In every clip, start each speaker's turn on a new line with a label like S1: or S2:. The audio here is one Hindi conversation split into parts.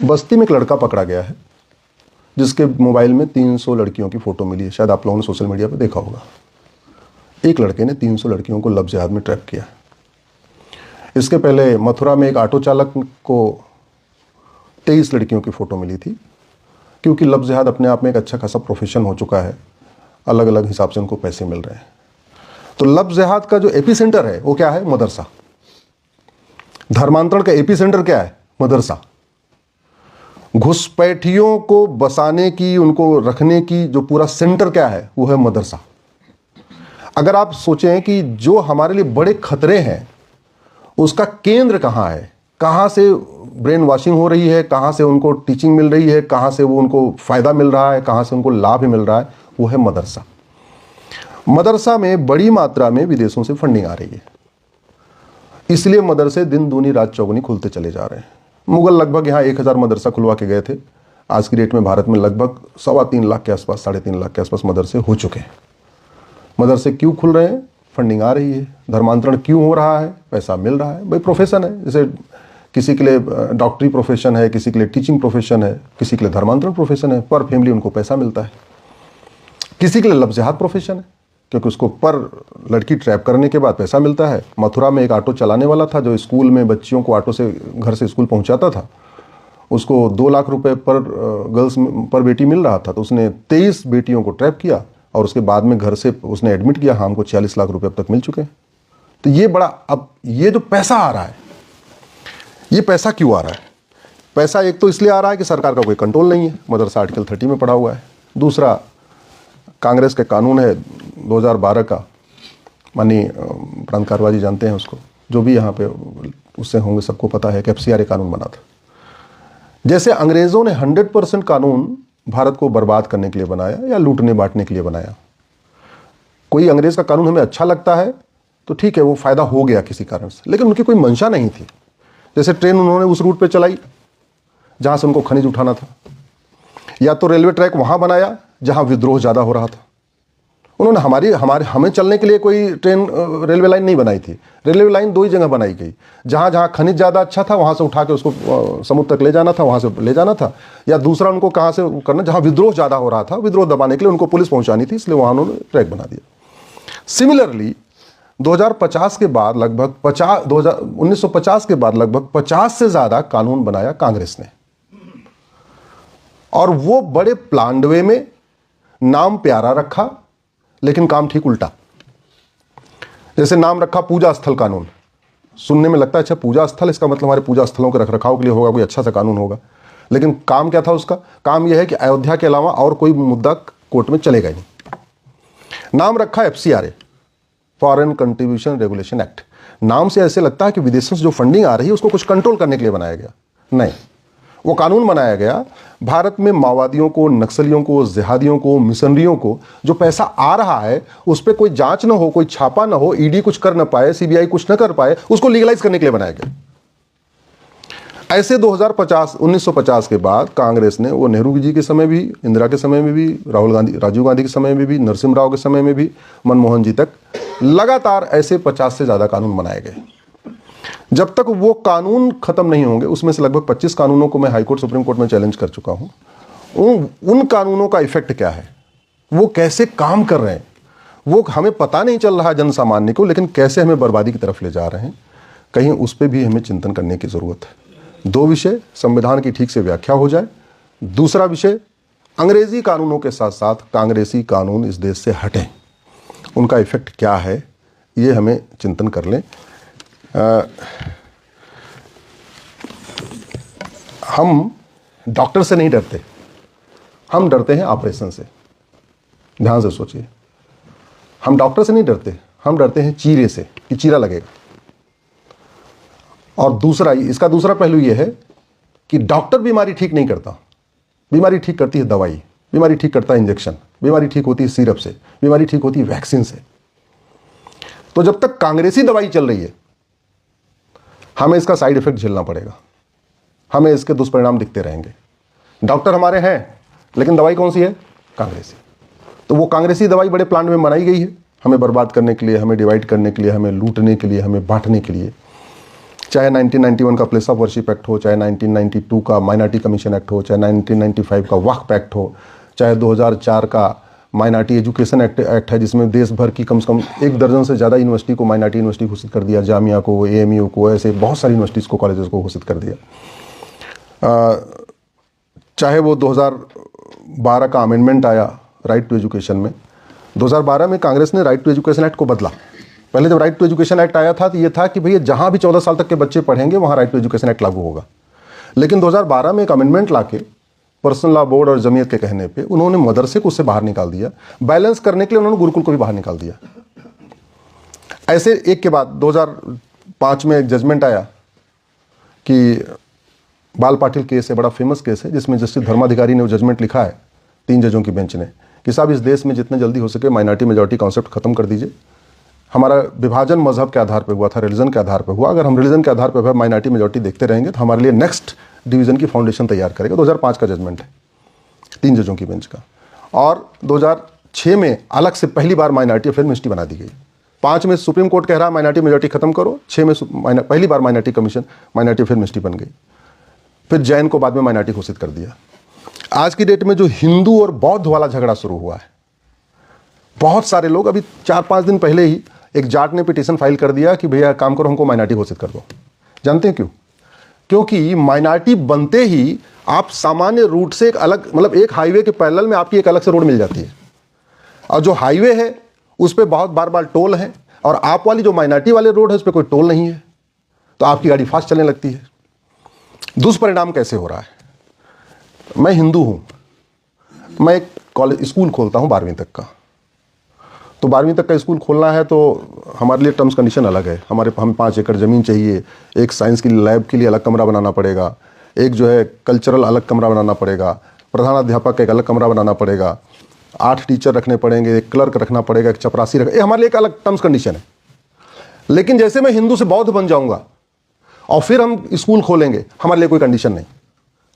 S1: बस्ती में एक लड़का पकड़ा गया है जिसके मोबाइल में 300 लड़कियों की फ़ोटो मिली है। शायद आप लोगों ने सोशल मीडिया पर देखा होगा। एक लड़के ने 300 लड़कियों को लव जिहाद में ट्रैप किया। इसके पहले मथुरा में एक ऑटो चालक को 23 लड़कियों की फ़ोटो मिली थी। क्योंकि लव जिहाद अपने आप में एक अच्छा खासा प्रोफेशन हो चुका है, अलग अलग हिसाब से उनको पैसे मिल रहे हैं। तो लव जिहाद का जो एपी सेंटर है वो क्या है? मदरसा। धर्मांतरण का एपी सेंटर क्या है? मदरसा। घुसपैठियों को बसाने की, उनको रखने की जो पूरा सेंटर क्या है वो है मदरसा। अगर आप सोचें कि जो हमारे लिए बड़े खतरे हैं उसका केंद्र कहाँ है, कहाँ से ब्रेन वॉशिंग हो रही है, कहाँ से उनको टीचिंग मिल रही है, कहाँ से वो उनको फ़ायदा मिल रहा है, कहाँ से उनको लाभ मिल रहा है, वो है मदरसा। मदरसा में बड़ी मात्रा में विदेशों से फंडिंग आ रही है, इसलिए मदरसे दिन दूनी रात चौगुनी खुलते चले जा रहे हैं। मुगल लगभग यहाँ 1000 मदरसा खुलवा के गए थे। आज की डेट में भारत में लगभग 3.25 लाख के आसपास, 3.5 लाख के आसपास मदरसे हो चुके हैं। मदरसे क्यों खुल रहे हैं? फंडिंग आ रही है। धर्मांतरण क्यों हो रहा है? पैसा मिल रहा है। भाई प्रोफेशन है, जैसे किसी के लिए डॉक्टरी प्रोफेशन है, किसी के लिए टीचिंग प्रोफेशन है, किसी के लिए धर्मांतरण प्रोफेशन है, पर फैमिली उनको पैसा मिलता है। किसी के लिए लव जिहाद प्रोफेशन है क्योंकि उसको पर लड़की ट्रैप करने के बाद पैसा मिलता है। मथुरा में एक ऑटो चलाने वाला था जो स्कूल में बच्चियों को ऑटो से घर से स्कूल पहुंचाता था, उसको 2 लाख रुपए पर गर्ल्स पर बेटी मिल रहा था। तो उसने 23 बेटियों को ट्रैप किया और उसके बाद में घर से उसने एडमिट किया। हाँ, हमको 40 लाख रुपए अब तक मिल चुके हैं। तो ये बड़ा, अब ये जो पैसा आ रहा है, ये पैसा क्यों आ रहा है? पैसा एक तो इसलिए आ रहा है कि सरकार का कोई कंट्रोल नहीं है, मदरसा आर्टिकल 30 में पड़ा हुआ है। दूसरा, कांग्रेस का कानून है 2012 का, माननीय प्रांत कारवाजी जानते हैं उसको, जो भी यहाँ पे उससे होंगे सबको पता है कि FCRA कानून बना था। जैसे अंग्रेज़ों ने 100% कानून भारत को बर्बाद करने के लिए बनाया या लूटने बांटने के लिए बनाया। कोई अंग्रेज़ का कानून हमें अच्छा लगता है तो ठीक है, वो फ़ायदा हो गया किसी कारण से, लेकिन उनकी कोई मंशा नहीं थी। जैसे ट्रेन उन्होंने उस रूट पे चलाई जहाँ से उनको खनिज उठाना था, या तो रेलवे ट्रैक वहाँ बनाया जहाँ विद्रोह ज़्यादा हो रहा था। उन्होंने हमें चलने के लिए कोई ट्रेन रेलवे लाइन नहीं बनाई थी। रेलवे लाइन 2 ही जगह बनाई गई, जहाँ खनिज ज़्यादा अच्छा था वहाँ से उठा के उसको समुद्र तक ले जाना था, वहाँ से ले जाना था। या दूसरा उनको कहाँ से करना, जहाँ विद्रोह ज़्यादा हो रहा था, विद्रोह दबाने के लिए उनको पुलिस पहुँचानी थी, इसलिए वहाँ उन्होंने ट्रैक बना दिया। सिमिलरली 2050 के बाद लगभग 1950 के बाद लगभग 50 से ज़्यादा कानून बनाया कांग्रेस ने, और वो बड़े प्लान्ड वे में, नाम प्यारा रखा लेकिन काम ठीक उल्टा। जैसे नाम रखा पूजा स्थल कानून, सुनने में लगता है अच्छा पूजा स्थल, इसका मतलब हमारे पूजा स्थलों के रखरखाव के लिए होगा, कोई अच्छा सा कानून होगा। लेकिन काम क्या था उसका? काम यह है कि अयोध्या के अलावा और कोई मुद्दा कोर्ट में चलेगा ही नहीं। नाम रखा FCRA, foreign contribution regulation act. नाम से ऐसे लगता है कि विदेशों से जो फंडिंग आ रही है उसको कुछ कंट्रोल करने के लिए बनाया गया। नहीं, वो कानून बनाया गया भारत में माओवादियों को, नक्सलियों को, जिहादियों को, मिशनरियों को जो पैसा आ रहा है उस पर कोई जांच ना हो, कोई छापा ना हो, ED कुछ कर ना पाए, CBI कुछ ना कर पाए, उसको लीगलाइज करने के लिए बनाया गया। ऐसे 1950 के बाद कांग्रेस ने, वो नेहरू जी के समय भी, इंदिरा के समय में भी, राजीव गांधी के समय में भी, नरसिम्हा राव के समय में भी, मनमोहन जी तक, लगातार ऐसे 50 से ज़्यादा कानून बनाए गए। जब तक वो कानून खत्म नहीं होंगे, उसमें से लगभग 25 कानूनों को मैं हाईकोर्ट, सुप्रीम कोर्ट में चैलेंज कर चुका हूं, उन कानूनों का इफेक्ट क्या है, वो कैसे काम कर रहे हैं, वो हमें पता नहीं चल रहा है जन सामान्य को, लेकिन कैसे हमें बर्बादी की तरफ ले जा रहे हैं, कहीं उस पर भी हमें चिंतन करने की ज़रूरत है। 2 विषय, संविधान की ठीक से व्याख्या हो जाए। दूसरा विषय, अंग्रेज़ी कानूनों के साथ साथ कांग्रेसी कानून इस देश से हटें, उनका इफेक्ट क्या है ये हमें चिंतन कर लें। हम डॉक्टर से नहीं डरते, हम डरते हैं ऑपरेशन से। ध्यान से सोचिए, हम डॉक्टर से नहीं डरते, हम डरते हैं चीरे से कि चीरा लगेगा। और दूसरा, इसका दूसरा पहलू यह है कि डॉक्टर बीमारी ठीक नहीं करता, बीमारी ठीक करती है दवाई, बीमारी ठीक करता है इंजेक्शन, बीमारी ठीक होती है सिरप से, बीमारी ठीक होती है वैक्सीन से। तो जब तक कांग्रेसी दवाई चल रही है हमें इसका साइड इफेक्ट झेलना पड़ेगा, हमें इसके दुष्परिणाम दिखते रहेंगे। डॉक्टर हमारे हैं लेकिन दवाई कौन सी है? कांग्रेसी। तो वो कांग्रेसी दवाई बड़े प्लान में बनाई गई है, हमें बर्बाद करने के लिए, हमें डिवाइड करने के लिए, हमें लूटने के लिए, हमें बांटने के लिए। चाहे 1991 का प्लेस ऑफ वर्शिप एक्ट हो, चाहे 1992 का माइनॉरिटी कमीशन एक्ट हो, चाहे 1995 का वक्फ एक्ट हो, चाहे 2004 का माइनॉरिटी एजुकेशन एक्ट है जिसमें देश भर की कम से कम 1 दर्जन से ज़्यादा यूनिवर्सिटी को माइनॉरिटी यूनिवर्सिटी घोषित कर दिया, जामिया को, AMU को, ऐसे बहुत सारी यूनिवर्सिटीज़ को, कॉलेजेस को घोषित कर दिया। चाहे वो 2012 का अमेंडमेंट आया राइट टू एजुकेशन में, 2012 में कांग्रेस ने राइट टू एजुकेशन एक्ट को बदला। पहले जब राइट टू एजुकेशन एक्ट आया था तो ये था कि भैया जहाँ भी 14 साल तक के बच्चे पढ़ेंगे वहाँ राइट टू एजुकेशन एक्ट लागू होगा। लेकिन 2012 में एक अमेंडमेंट लाके पर्सनल लॉ बोर्ड और जमीयत के कहने पे उन्होंने मदरसे को उससे बाहर निकाल दिया। बैलेंस करने के लिए उन्होंने गुरुकुल को भी बाहर निकाल दिया। ऐसे एक के बाद 2005 में एक जजमेंट आया कि बाल पाटिल केस है, बड़ा फेमस केस है, जिसमें जस्टिस धर्माधिकारी ने वो जजमेंट लिखा है 3 जजों की बेंच ने कि साहब इस देश में जितने जल्दी हो सके माइनॉरिटी मेजॉरिटी कॉन्सेप्ट खत्म कर दीजिए। हमारा विभाजन मजहब के आधार पर हुआ था, रिलीजन के आधार पर हुआ। अगर हम रिलीजन के आधार पर माइनॉरिटी मेजॉरिटी देखते रहेंगे तो हमारे लिए नेक्स्ट डिवीज़न की फाउंडेशन तैयार करेगा। 2005 का जजमेंट है 3 जजों की बेंच का। और 2006 में अलग से पहली बार माइनॉरिटी अफेयर मिनिस्ट्री बना दी गई। 5 में सुप्रीम कोर्ट कह रहा है माइनॉरिटी मेजॉरिटी खत्म करो, 6 में पहली बार minority commission minority affair ministry बन गई। फिर जैन को बाद में माइनॉरिटी घोषित कर दिया। आज की डेट में जो हिंदू और बौद्ध वाला झगड़ा शुरू हुआ है, बहुत सारे लोग, अभी 4-5 दिन पहले ही एक जाट ने पिटीशन फाइल कर दिया कि भैया काम करो, हमको माइनॉरिटी घोषित कर दो। जानते हैं क्यों? क्योंकि माइनॉरिटी बनते ही आप सामान्य रूट से एक अलग, मतलब एक हाईवे के पैरेलल में आपकी एक अलग से रोड मिल जाती है, और जो हाईवे है उस पर बहुत बार टोल है, और आप वाली जो माइनॉरिटी वाले रोड है उस पर कोई टोल नहीं है, तो आपकी गाड़ी फास्ट चलने लगती है। दुष्परिणाम कैसे हो रहा है? मैं हिंदू हूं, मैं एक कॉलेज स्कूल खोलता हूं 12वीं तक का, तो 12वीं तक का स्कूल खोलना है तो हमारे लिए टर्म्स कंडीशन अलग है। हम 5 एकड़ ज़मीन चाहिए, एक साइंस की लैब के लिए अलग कमरा बनाना पड़ेगा, एक जो है कल्चरल अलग कमरा बनाना पड़ेगा, प्रधानाध्यापक का एक अलग कमरा बनाना पड़ेगा, 8 टीचर रखने पड़ेंगे, एक क्लर्क रखना पड़ेगा, एक चपरासी ये हमारे लिए एक अलग टर्म्स कंडीशन है। लेकिन जैसे मैं हिंदू से बौद्ध बन जाऊँगा और फिर हम स्कूल खोलेंगे, हमारे लिए कोई कंडीशन नहीं,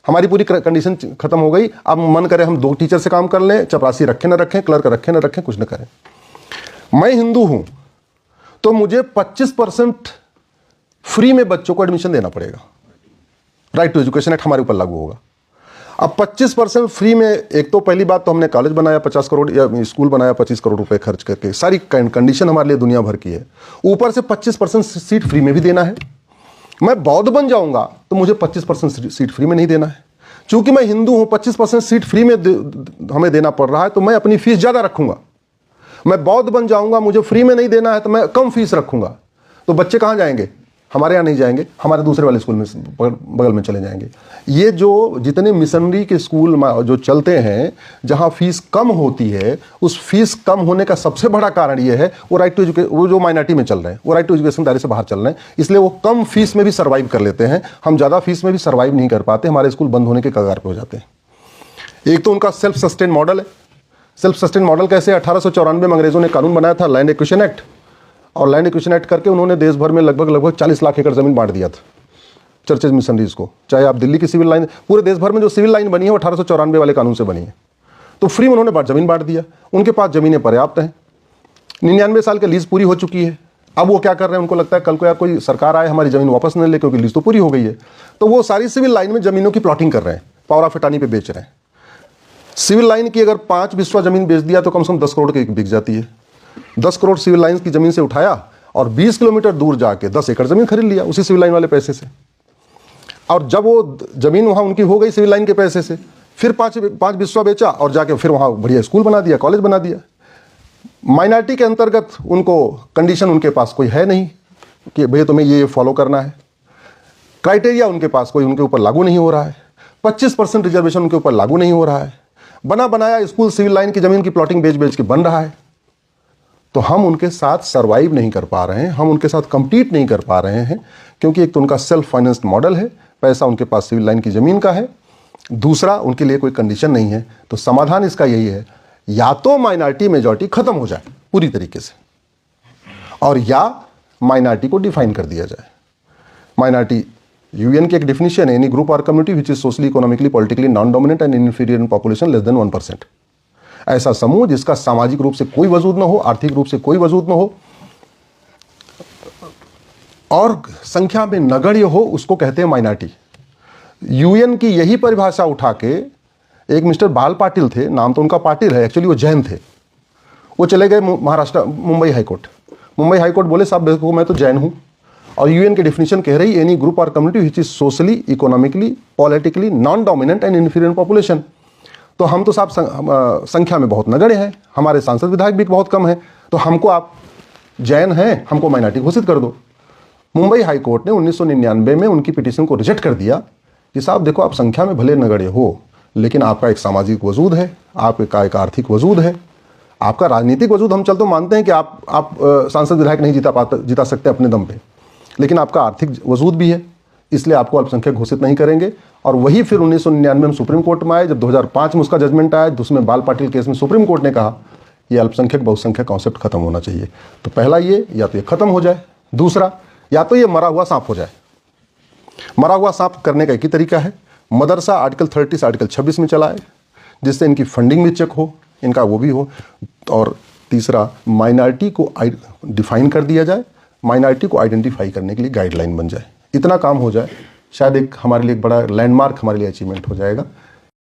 S1: हमारी पूरी कंडीशन खत्म हो गई। अब मन करे हम 2 टीचर से काम कर लें, चपरासी रखें ना रखें, क्लर्क रखें ना रखें, कुछ न करें। मैं हिंदू हूं तो मुझे 25% फ्री में बच्चों को एडमिशन देना पड़ेगा। राइट टू एजुकेशन एक्ट हमारे ऊपर लागू होगा। अब 25% फ्री में, एक तो पहली बात तो हमने कॉलेज बनाया 50 करोड़, या स्कूल बनाया 25 करोड़ रुपए खर्च करके, सारी कंडीशन हमारे लिए दुनिया भर की है। ऊपर से 25% सीट फ्री में भी देना है। मैं बौद्ध बन जाऊंगा तो मुझे 25% सीट फ्री में नहीं देना है। चूंकि मैं हिंदू हूं, 25% सीट फ्री में हमें देना पड़ रहा है, तो मैं अपनी फीस ज़्यादा रखूंगा। मैं बौद्ध बन जाऊंगा, मुझे फ्री में नहीं देना है, तो मैं कम फीस रखूंगा। तो बच्चे कहाँ जाएंगे? हमारे यहाँ नहीं जाएंगे, हमारे दूसरे वाले स्कूल में बगल में चले जाएंगे। ये जो जितने मिशनरी के स्कूल जो चलते हैं जहाँ फीस कम होती है, उस फीस कम होने का सबसे बड़ा कारण ये है वो राइट टू एजुकेशन, वो जो माइनॉरिटी में चल रहे हैं वो राइट टू एजुकेशन दायरे से बाहर चल रहे हैं, इसलिए वो कम फीस में भी सर्वाइव कर लेते हैं। हम ज़्यादा फीस में भी सर्वाइव नहीं कर पाते, हमारे स्कूल बंद होने के कगार पर हो जाते हैं। एक तो उनका सेल्फ सस्टेन मॉडल है। सेल्फ सस्टेन मॉडल कैसे? 1894 में अंग्रेजों ने कानून बनाया था, लैंड एक्विजिशन एक्ट, और लैंड एक्विजिशन एक्ट करके उन्होंने देश भर में लगभग 40 लाख एकड़ जमीन बांट दिया था चर्चेज मिशनरीज को। चाहे आप दिल्ली की सिविल लाइन, पूरे देश भर में जो सिविल लाइन बनी है वो 1894 वाले कानून से बनी है। तो फ्री में उन्होंने जमीन बांट दिया, उनके पास जमीनें पर्याप्त हैं। 99 साल की लीज पूरी हो चुकी है। अब वो क्या कर रहे हैं? उनको लगता है कल को यार कोई सरकार आए हमारी जमीन वापस न ले, क्योंकि लीज तो पूरी हो गई है। तो वो सारी सिविल लाइन में जमीनों की प्लॉटिंग कर रहे हैं, पावर ऑफ अटॉर्नी पे बेच रहे हैं। सिविल लाइन की अगर 5 बिस्वा जमीन बेच दिया तो कम से कम 10 करोड़ की बिक जाती है। 10 करोड़ सिविल लाइन की जमीन से उठाया और 20 किलोमीटर दूर जाके 10 एकड़ जमीन खरीद लिया उसी सिविल लाइन वाले पैसे से। और जब वो जमीन वहाँ उनकी हो गई सिविल लाइन के पैसे से, फिर 5 बिस्वा बेचा और जाके फिर वहाँ बढ़िया स्कूल बना दिया, कॉलेज बना दिया। माइनॉरिटी के अंतर्गत उनको कंडीशन उनके पास कोई है नहीं कि भैया तुम्हें ये फॉलो करना है। क्राइटेरिया उनके पास कोई उनके ऊपर लागू नहीं हो रहा है। 25% रिजर्वेशन उनके ऊपर लागू नहीं हो रहा है। बना बनाया स्कूल सिविल लाइन की जमीन की प्लॉटिंग बेच बेच के बन रहा है। तो हम उनके साथ सरवाइव नहीं कर पा रहे हैं, हम उनके साथ कंपीट नहीं कर पा रहे हैं, क्योंकि एक तो उनका सेल्फ फाइनेंस्ड मॉडल है, पैसा उनके पास सिविल लाइन की ज़मीन का है, दूसरा उनके लिए कोई कंडीशन नहीं है। तो समाधान इसका यही है, या तो माइनॉरिटी मेजॉरिटी खत्म हो जाए पूरी तरीके से, और या माइनॉरिटी को डिफाइन कर दिया जाए। माइनॉरिटी यूएन की एक डिफिनेशन है, एनी ग्रुप और community which is socially, economically, politically non dominant and inferior in population less than 1%। ऐसा समूह जिसका सामाजिक रूप से कोई वजूद न हो, आर्थिक रूप से कोई वजूद न हो, और संख्या में नगण्य हो उसको कहते हैं माइनॉरिटी। यूएन की यही परिभाषा उठा के एक मिस्टर बाल पाटिल थे, नाम तो उनका पाटिल है, एक्चुअली वो जैन थे, वो चले गए महाराष्ट्र मुंबई हाईकोर्ट। मुंबई हाईकोर्ट बोले साहब देखो मैं तो जैन हूँ, और यूएन की डेफिनेशन कह रही एनी ग्रुप और community which is socially economically politically non dominant and inferior population. तो हम तो साहब संख्या में बहुत नगण्य हैं, हमारे सांसद विधायक भी बहुत कम हैं, तो हमको आप जैन हैं, हमको माइनॉरिटी घोषित कर दो। मुंबई हाईकोर्ट ने 1999 में उनकी पिटीशन को रिजेक्ट कर दिया कि साहब देखो आप संख्या में भले नगण्य हो, लेकिन आपका एक सामाजिक वजूद है, आपका एक आर्थिक वजूद है, आपका राजनीतिक वजूद हम चल तो मानते हैं कि आप सांसद विधायक नहीं जिता सकते अपने दम पे, लेकिन आपका आर्थिक वजूद भी है, इसलिए आपको अल्पसंख्यक घोषित नहीं करेंगे। और वही फिर 1999 में सुप्रीम कोर्ट में आए, जब 2005 में उसका जजमेंट आया, जिसमें बाल पाटिल केस में सुप्रीम कोर्ट ने कहा ये अल्पसंख्यक बहुसंख्यक कॉन्सेप्ट खत्म होना चाहिए। तो पहला ये, या तो ये खत्म हो जाए, दूसरा या तो ये मरा हुआ सांप हो जाए। मरा हुआ सांप करने का एक ही तरीका है, मदरसा आर्टिकल 30 से आर्टिकल 26 में चला है, जिससे इनकी फंडिंग भी चेक हो, इनका वो भी हो। और तीसरा माइनॉरिटी को डिफाइन कर दिया जाए, माइनॉरिटी को आइडेंटिफाई करने के लिए गाइडलाइन बन जाए। इतना काम हो जाए, शायद एक हमारे लिए एक बड़ा लैंडमार्क हमारे लिए अचीवमेंट हो जाएगा।